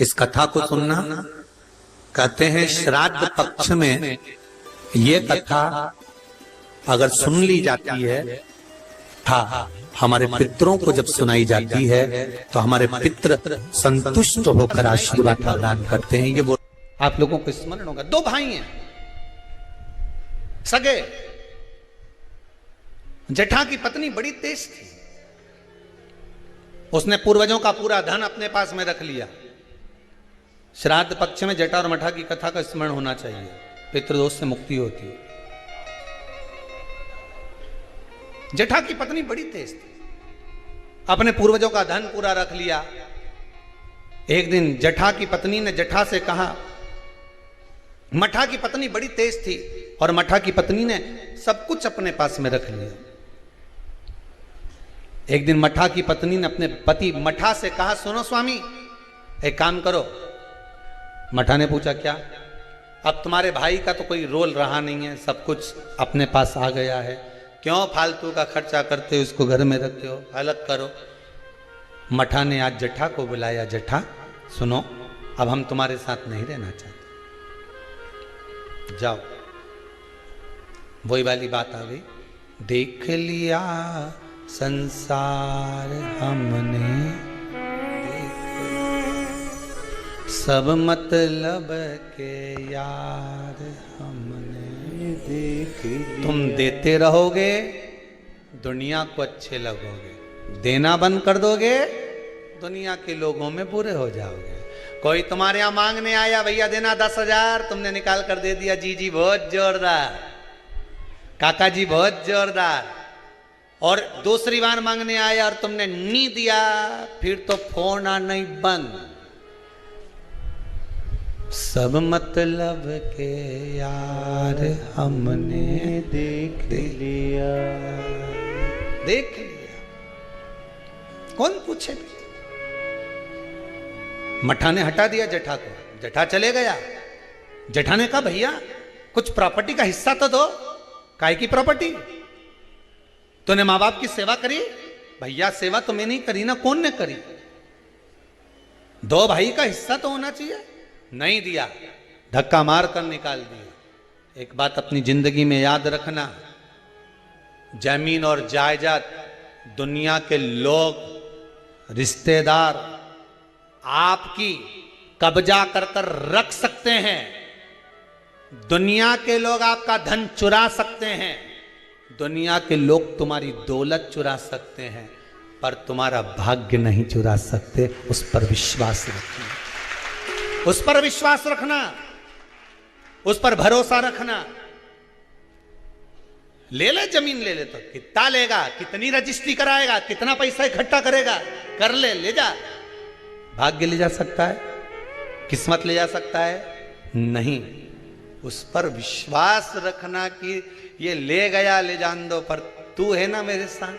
इस कथा को सुनना। कहते हैं श्राद्ध पक्ष में ये कथा अगर सुन ली जाती है, हमारे पितरों को जब सुनाई जाती है तो हमारे पितर संतुष्ट होकर आशीर्वाद प्रदान करते हैं। ये वो आप लोगों को स्मरण होगा, दो भाई हैं सगे। जेठा की पत्नी बड़ी तेज थी, उसने पूर्वजों का पूरा धन अपने पास में रख लिया। श्राद्ध पक्ष में जेठा और मठा की कथा का स्मरण होना चाहिए, पितृदोष से मुक्ति होती है। जेठा की पत्नी बड़ी तेज थी, अपने पूर्वजों का धन पूरा रख लिया। एक दिन जेठा की पत्नी ने जेठा से कहा, मठा की पत्नी बड़ी तेज थी और मठा की पत्नी ने सब कुछ अपने पास में रख लिया। एक दिन मठा की पत्नी ने अपने पति मठा से कहा, सुनो स्वामी, एक काम करो। मठा ने पूछा, क्या? अब तुम्हारे भाई का तो कोई रोल रहा नहीं है, सब कुछ अपने पास आ गया है, क्यों फालतू का खर्चा करते हो, उसको घर में रखते हो, अलग करो। मठा ने आज जेठा को बुलाया, जेठा सुनो, अब हम तुम्हारे साथ नहीं रहना चाहते, जाओ। वही वाली बात आ गई, देख लिया संसार हमने, सब मतलब के यार हमने देख लिया। तुम देते रहोगे, दुनिया को अच्छे लगोगे, देना बंद कर दोगे, दुनिया के लोगों में बुरे हो जाओगे। कोई तुम्हारे यहां मांगने आया, भैया देना 10,000, तुमने निकाल कर दे दिया, जी बहुत जोरदार, काका जी बहुत जोरदार। और दूसरी बार मांगने आया और तुमने नहीं दिया, फिर तो फोन आना ही बंद। सब मतलब के यार हमने देख लिया, देख लिया, कौन पूछे। मठा ने हटा दिया जेठा को, जेठा चले गया। जेठा ने कहा, भैया कुछ प्रॉपर्टी का हिस्सा तो दो। काय की प्रॉपर्टी? तूने माँ बाप की सेवा करी? भैया सेवा तुम्हें नहीं करी ना, कौन ने करी? दो भाई का हिस्सा तो होना चाहिए। नहीं दिया, धक्का मार कर निकाल दिया। एक बात अपनी जिंदगी में याद रखना, जमीन और जायदाद दुनिया के लोग, रिश्तेदार आपकी कब्जा कर कर रख सकते हैं। दुनिया के लोग आपका धन चुरा सकते हैं, दुनिया के लोग तुम्हारी दौलत चुरा सकते हैं, पर तुम्हारा भाग्य नहीं चुरा सकते। उस पर विश्वास रखना, उस पर विश्वास रखना, उस पर भरोसा रखना। ले ले जमीन, ले ले तो कितना लेगा, कितनी रजिस्ट्री कराएगा, कितना पैसा इकट्ठा करेगा, कर ले, ले जा। भाग्य ले जा सकता है, किस्मत ले जा सकता है? नहीं। उस पर विश्वास रखना कि ये ले गया, ले जान दो, पर तू है ना मेरे साथ।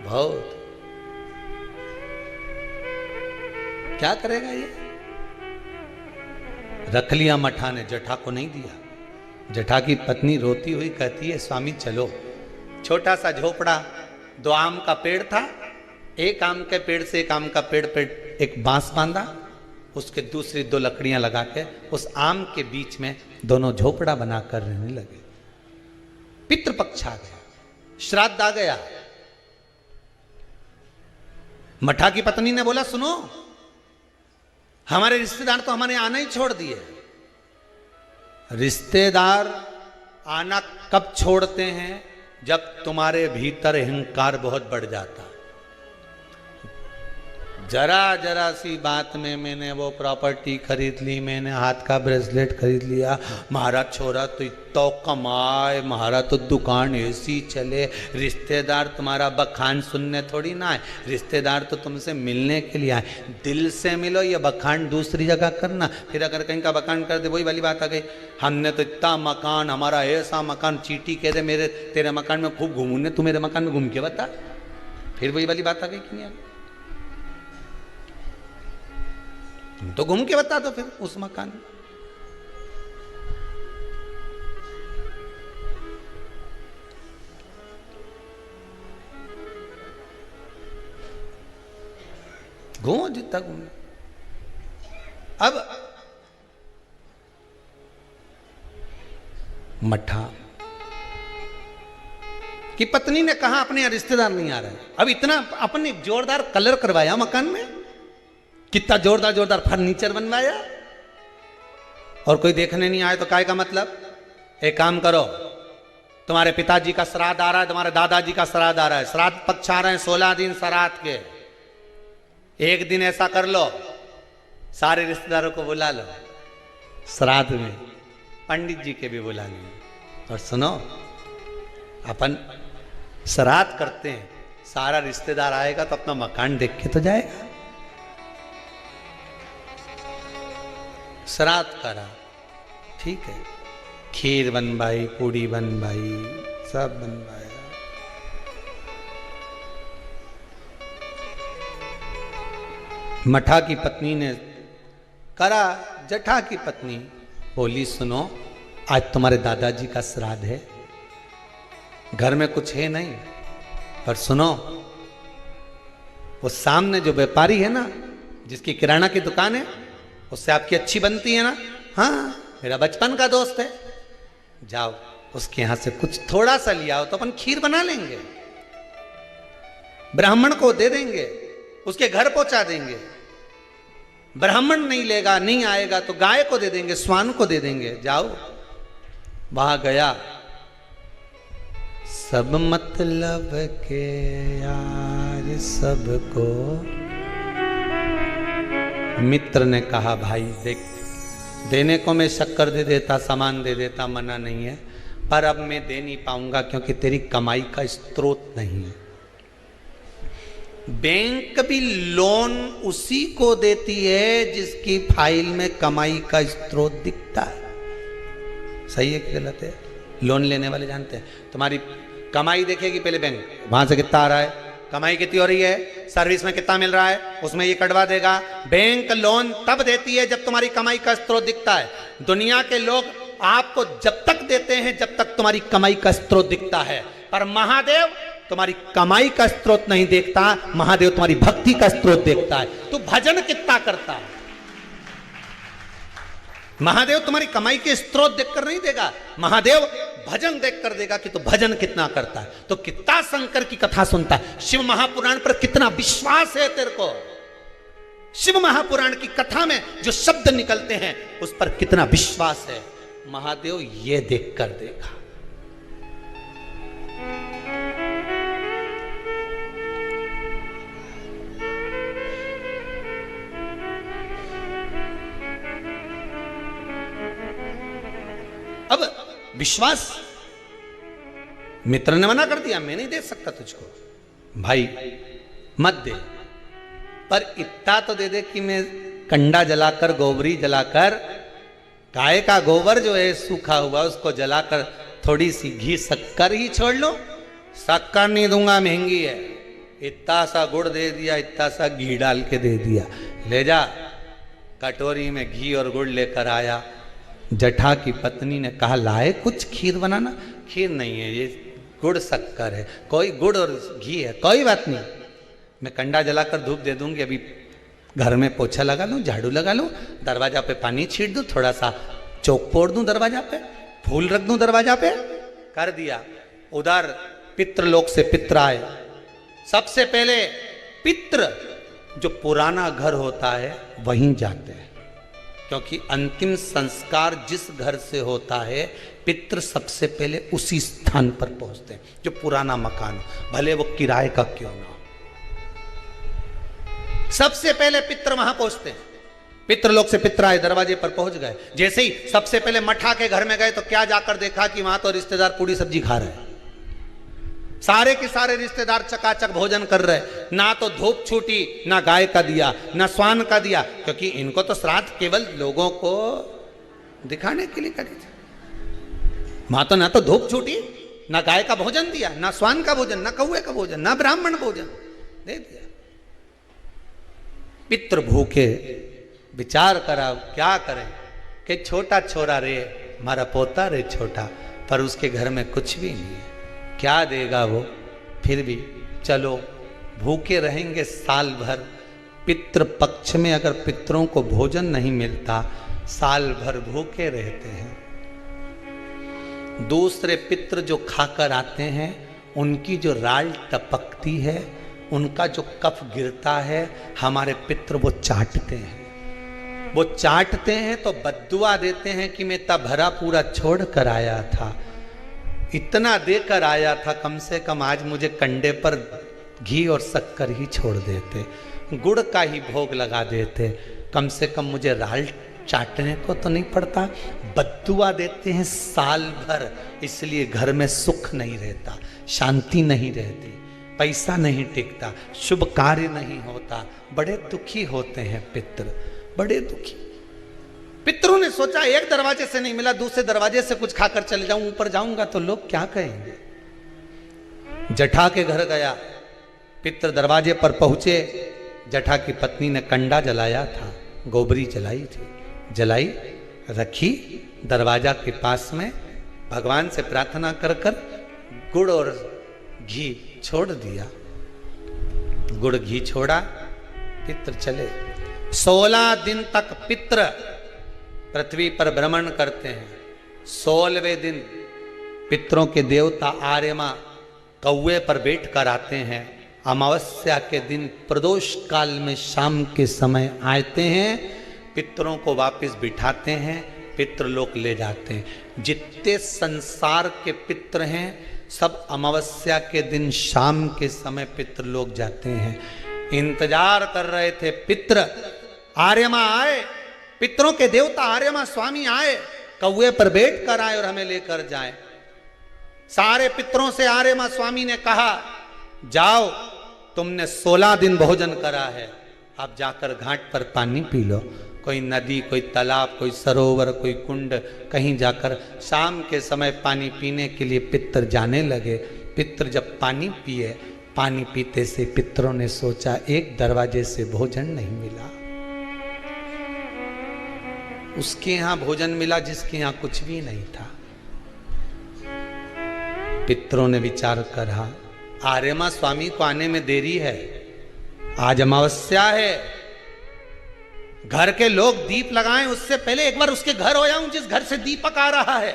बहुत क्या करेगा ये? रख लिया मठा ने, जेठा को नहीं दिया। जेठा की पत्नी रोती हुई कहती है, स्वामी चलो। छोटा सा झोपड़ा, 2 आम का पेड़ था, एक आम के पेड़ से एक आम का पेड़ पे एक बांस बांधा, उसके दूसरी 2 लकड़ियां लगा के उस आम के बीच में दोनों झोपड़ा बनाकर रहने लगे। पितृपक्ष आ गया, श्राद्ध आ गया। मठा की पत्नी ने बोला, सुनो, हमारे रिश्तेदार तो हमारे आना ही छोड़ दिए। रिश्तेदार आना कब छोड़ते हैं? जब तुम्हारे भीतर अहंकार बहुत बढ़ जाता है। जरा जरा सी बात में मैंने वो प्रॉपर्टी खरीद ली, मैंने हाथ का ब्रेसलेट खरीद लिया, महारा छोरा तो इतना कमाए, महारा तो दुकान ऐसी चले। रिश्तेदार तुम्हारा बखान सुनने थोड़ी ना आए, रिश्तेदार तो तुमसे मिलने के लिए आए। दिल से मिलो, ये बखान दूसरी जगह करना। फिर अगर कहीं का बखान कर दे, वही वाली बात आ गई, हमने तो इतना मकान, हमारा ऐसा मकान, चीटी कह दे मेरे तेरे मकान में खूब घूमूंगे, तू मेरे मकान में घूम के बता। फिर वही वाली बात आ गई कि नहीं आ गई? तो घूम के बता दो फिर उस मकान में। घूमो जितना घूमो। अब मठा की पत्नी ने कहा अपने यहाँ रिश्तेदार नहीं आ रहे। अब इतना अपने जोरदार कलर करवाया मकान में, कितना जोरदार जोरदार फर्नीचर बनवाया, और कोई देखने नहीं आए तो काय का मतलब। एक काम करो, तुम्हारे पिताजी का श्राद्ध आ रहा है, तुम्हारे दादाजी का श्राद्ध आ रहा है, श्राद्ध पक्ष आ रहे हैं 16 दिन श्राद्ध के। एक दिन ऐसा कर लो, सारे रिश्तेदारों को बुला लो श्राद्ध में, पंडित जी के भी बुला लो। और सुनो, अपन श्राद्ध करते हैं, सारा रिश्तेदार आएगा तो अपना मकान देख के तो जाएगा। श्राद्ध करा, ठीक है, खीर बनवाई, पूड़ी बनवाई, सब बनवाया। मठा की पत्नी ने करा, जठा की पत्नी बोली सुनो, आज तुम्हारे दादाजी का श्राद्ध है, घर में कुछ है नहीं, पर सुनो, वो सामने जो व्यापारी है ना, जिसकी किराना की दुकान है, उससे आपकी अच्छी बनती है ना, हाँ मेरा बचपन का दोस्त है, जाओ उसके यहां से कुछ थोड़ा सा लिया हो तो अपन खीर बना लेंगे, ब्राह्मण को दे देंगे, उसके घर पहुंचा देंगे। ब्राह्मण नहीं लेगा, नहीं आएगा तो गाय को दे देंगे, स्वान को दे देंगे। जाओ, वहां गया, सब मतलब के यार सबको। मित्र ने कहा भाई देख, देने को मैं शक्कर दे देता, सामान दे देता, मना नहीं है, पर अब मैं दे नहीं पाऊंगा क्योंकि तेरी कमाई का स्रोत नहीं है। बैंक भी लोन उसी को देती है जिसकी फाइल में कमाई का स्रोत दिखता है। सही है कि गलत है? लोन लेने वाले जानते हैं, तुम्हारी कमाई देखेगी पहले बैंक, वहां से कितना आ रहा है, कमाई कितनी हो रही है, सर्विस में कितना मिल रहा है, उसमें ये कटवा देगा। बैंक लोन तब देती है जब तुम्हारी कमाई का स्रोत दिखता है। दुनिया के लोग आपको जब तक देते हैं जब तक तुम्हारी कमाई का स्रोत दिखता है, पर महादेव तुम्हारी कमाई का स्रोत नहीं देखता, महादेव तुम्हारी भक्ति का स्रोत देखता है। तू भजन कितना करता है, महादेव तुम्हारी कमाई के स्रोत देखकर नहीं देगा, महादेव भजन देखकर देगा कि तू भजन कितना करता है। तो कितना शंकर की कथा सुनता है, शिव महापुराण पर कितना विश्वास है तेरे को, शिव महापुराण की कथा में जो शब्द निकलते हैं उस पर कितना विश्वास है, महादेव ये देखकर देगा। अब विश्वास, मित्र ने मना कर दिया, मैं नहीं दे सकता तुझको, भाई मत दे, पर इतना तो दे दे कि मैं कंडा जलाकर, गोबरी जलाकर, गाय का गोबर जो है सूखा हुआ उसको जलाकर थोड़ी सी घी शक्कर ही छोड़ लो। शक्कर नहीं दूंगा, महंगी है, इतना सा गुड़ दे दिया, इतना सा घी डाल के दे दिया, ले जा। कटोरी में घी और गुड़ लेकर आया। जठा की पत्नी ने कहा लाए कुछ खीर बनाना, खीर नहीं है, ये गुड़ शक्कर है, कोई गुड़ और घी है, कोई बात नहीं, मैं कंडा जलाकर धूप दे दूंगी, अभी घर में पोछा लगा लूँ, झाड़ू लगा लूँ, दरवाजा पे पानी छीट दूँ, थोड़ा सा चौक पोड़ दूँ दरवाजा पे, फूल रख दूँ दरवाजा पे, कर दिया। उधर पितृलोक से पित्र आए। सबसे पहले पित्र जो पुराना घर होता है वहीं जाते हैं, क्योंकि अंतिम संस्कार जिस घर से होता है पितृ सबसे पहले उसी स्थान पर पहुंचते हैं जो पुराना मकान हो, भले वो किराए का क्यों ना हो, सबसे पहले पितृ वहां पहुंचते हैं। पितृलोक से पित्र आए, दरवाजे पर पहुंच गए। जैसे ही सबसे पहले मठा के घर में गए तो क्या जाकर देखा कि वहां तो रिश्तेदार पूरी सब्जी खा रहे हैं, सारे के सारे रिश्तेदार चकाचक भोजन कर रहे, ना तो धूप छूटी, ना गाय का दिया, ना स्वान का दिया, क्योंकि इनको तो श्राद्ध केवल लोगों को दिखाने के लिए करी थी। वहां तो ना तो धूप छूटी, ना गाय का भोजन दिया, ना स्वान का भोजन, ना कौए का भोजन, ना ब्राह्मण भोजन दे दिया। पितृ भूखे, विचार करा क्या करें कि छोटा छोरा रे, हमारा पोता रे छोटा, पर उसके घर में कुछ भी नहीं है, क्या देगा वो, फिर भी चलो भूखे रहेंगे साल भर, पितृ पक्ष में अगर पितरों को भोजन नहीं मिलता, साल भर भूखे रहते हैं। दूसरे पितृ जो खाकर आते हैं, उनकी जो राल टपकती है, उनका जो कफ गिरता है, हमारे पितृ वो चाटते हैं। वो चाटते हैं तो बद्दुआ देते हैं कि मैं तब भरा पूरा छोड़ कर आया था, इतना देकर आया था, कम से कम आज मुझे कंडे पर घी और शक्कर ही छोड़ देते, गुड़ का ही भोग लगा देते, कम से कम मुझे राल चाटने को तो नहीं पड़ता। बद्दुआ देते हैं साल भर, इसलिए घर में सुख नहीं रहता, शांति नहीं रहती, पैसा नहीं टिकता, शुभ कार्य नहीं होता, बड़े दुखी होते हैं पितृ, बड़े दुखी। पितरों ने सोचा एक दरवाजे से नहीं मिला, दूसरे दरवाजे से कुछ खाकर चले जाऊं, ऊपर जाऊंगा तो लोग क्या कहेंगे। जठा के घर गया, पितृ दरवाजे पर पहुंचे, जठा की पत्नी ने कंडा जलाया था, गोबरी जलाई थी, जलाई रखी दरवाजा के पास में, भगवान से प्रार्थना कर कर गुड़ और घी छोड़ दिया, गुड़ घी छोड़ा, पितृ चले। 16 दिन तक पितृ पृथ्वी पर भ्रमण करते हैं। 16वें दिन पितरों के देवता आर्यमा कौवे पर बैठ कर आते हैं। अमावस्या के दिन प्रदोष काल में शाम के समय आते हैं, पितरों को वापस बिठाते हैं, पितृलोक ले जाते हैं। जितने संसार के पितृ हैं सब अमावस्या के दिन शाम के समय पितृलोक जाते हैं। इंतजार कर रहे थे पितृ, आर्यमा आए, पितरों के देवता आर्यमा स्वामी आए, कौवे पर बैठ कर आए और हमें लेकर जाए। सारे पितरों से आर्यमा स्वामी ने कहा, जाओ तुमने 16 दिन भोजन करा है, अब जाकर घाट पर पानी पी लो। कोई नदी, कोई तालाब, कोई सरोवर, कोई कुंड, कहीं जाकर शाम के समय पानी पीने के लिए पितर जाने लगे। पितर जब पानी पिए, पानी पीते से पितरों ने सोचा एक दरवाजे से भोजन नहीं मिला, उसके यहां भोजन मिला जिसके यहां कुछ भी नहीं था। पितरों ने विचार करा, आर्यमा स्वामी को आने में देरी है, आज अमावस्या है, घर के लोग दीप लगाएं उससे पहले एक बार उसके घर हो जाऊं जिस घर से दीपक आ रहा है,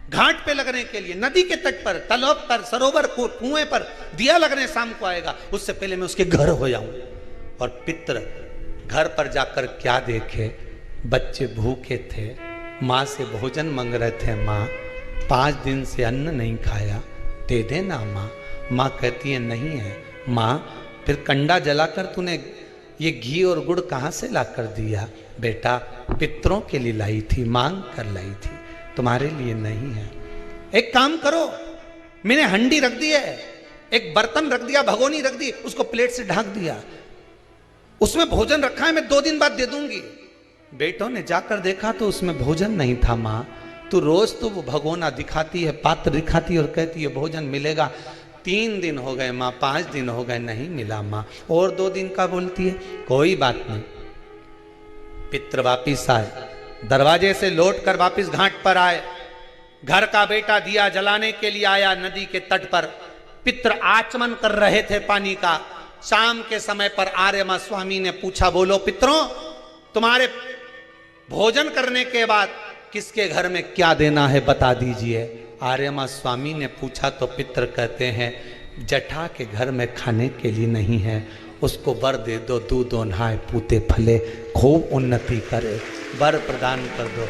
घाट पे लगने के लिए, नदी के तट पर, तालाब पर, सरोवर को, कुएं पर दिया लगने शाम को आएगा, उससे पहले मैं उसके घर हो जाऊं। और पितर घर पर जाकर क्या देखे, बच्चे भूखे थे, माँ से भोजन मांग रहे थे, माँ 5 दिन से अन्न नहीं खाया, दे देना माँ। माँ कहती है नहीं है। माँ फिर कंडा जलाकर तूने ये घी और गुड़ कहाँ से ला कर दिया? बेटा पितरों के लिए लाई थी, मांग कर लाई थी, तुम्हारे लिए नहीं है। एक काम करो, मैंने हंडी रख दी है, एक बर्तन रख दिया, भगोनी रख दी, उसको प्लेट से ढक दिया, उसमें भोजन रखा है, मैं 2 दिन बाद दे दूंगी। बेटों ने जाकर देखा तो उसमें भोजन नहीं था। माँ तू रोज तो वो भगोना दिखाती है, पात्र दिखाती है और कहती है भोजन मिलेगा। 3 दिन हो गए माँ, 5 दिन हो गए, नहीं मिला माँ, और 2 दिन का बोलती है। कोई बात नहीं। पितर वापिस आए, दरवाजे से लौट कर वापिस घाट पर आए। घर का बेटा दिया जलाने के लिए आया नदी के तट पर। पितर आचमन कर रहे थे पानी का। शाम के समय पर आर्यमा स्वामी ने पूछा, बोलो पितरों, तुम्हारे भोजन करने के बाद किसके घर में क्या देना है बता दीजिए। आर्यमा स्वामी ने पूछा तो पितर कहते हैं, जठा के घर में खाने के लिए नहीं है, उसको वर दे दो, दूध नहाए पूते फले, खूब उन्नति करे, वर प्रदान कर दो।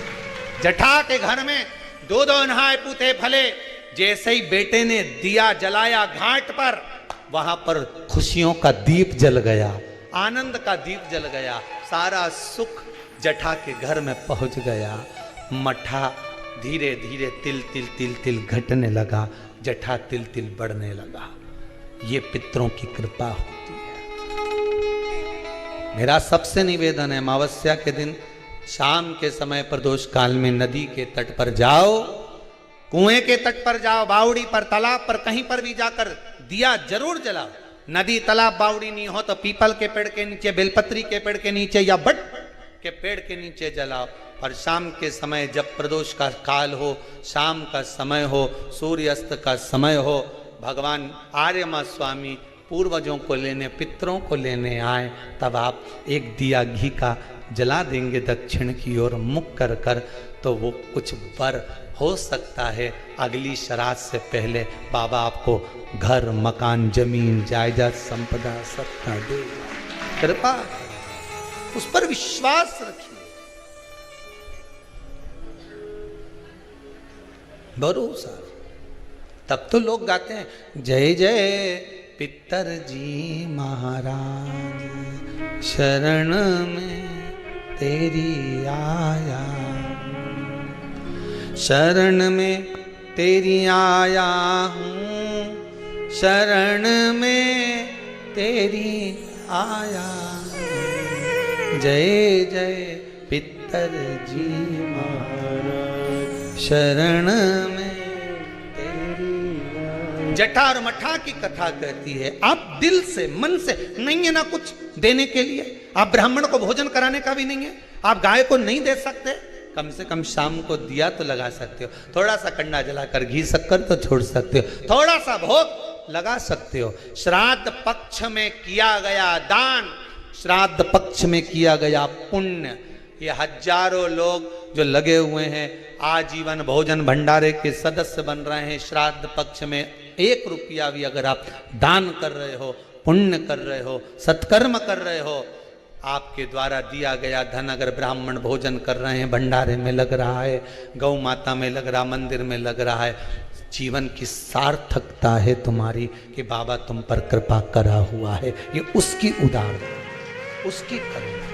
जठा के घर में दूध नहाए पूते फले। जैसे ही बेटे ने दिया जलाया घाट पर, वहां पर खुशियों का दीप जल गया, आनंद का दीप जल गया, सारा सुख जठा के घर में पहुंच गया। मठा धीरे धीरे तिल तिल तिल तिल घटने लगा, जठा तिल तिल बढ़ने लगा। ये पितरों की कृपा होती है। मेरा सबसे निवेदन है, अमावस्या के दिन शाम के समय प्रदोष काल में नदी के तट पर जाओ, कुएं के तट पर जाओ, बावड़ी पर, तालाब पर, कहीं पर भी जाकर दिया जरूर जलाओ। नदी तालाब बावड़ी नहीं हो तो पीपल के पेड़ के नीचे, बेलपत्री के पेड़ के नीचे या बट के पेड़ के नीचे जलाओ। और शाम के समय जब प्रदोष का काल हो, शाम का समय हो, सूर्यास्त का समय हो, भगवान आर्यमा स्वामी पूर्वजों को लेने, पितरों को लेने आए, तब आप एक दिया घी का जला देंगे दक्षिण की ओर मुख कर कर, तो वो कुछ वर हो सकता है। अगली श्राद्ध से पहले बाबा आपको घर, मकान, जमीन, जायदाद, संपदा सब दे। कृपा, उस पर विश्वास रखिए, भरोसा। तब तो लोग गाते हैं जय जय पितर जी महाराज, शरण में तेरी आया, शरण में तेरी आया हूँ, शरण में तेरी आया, जय जय पितर जी महाराज, शरण में तेरी। जटा और मठा की कथा कहती है, आप दिल से, मन से नहीं है ना कुछ देने के लिए, आप ब्राह्मण को भोजन कराने का भी नहीं है, आप गाय को नहीं दे सकते, कम से कम शाम को दिया तो लगा सकते हो, थोड़ा सा कंडा जलाकर घी शक्कर तो छोड़ सकते हो, थोड़ा सा भोग लगा सकते हो। श्राद्ध पक्ष में किया गया दान, श्राद्ध पक्ष में किया गया पुण्य, ये हजारों लोग जो लगे हुए हैं आजीवन भोजन भंडारे के सदस्य बन रहे हैं, श्राद्ध पक्ष में 1 रुपया भी अगर आप दान कर रहे हो, पुण्य कर रहे हो, सत्कर्म कर रहे हो, आपके द्वारा दिया गया धन अगर ब्राह्मण भोजन कर रहे हैं, भंडारे में लग रहा है, गौ माता में लग रहा, मंदिर में लग रहा है, जीवन की सार्थकता है तुम्हारी कि बाबा तुम पर कृपा करा हुआ है। ये उसकी उदारता, उसकी करुणा।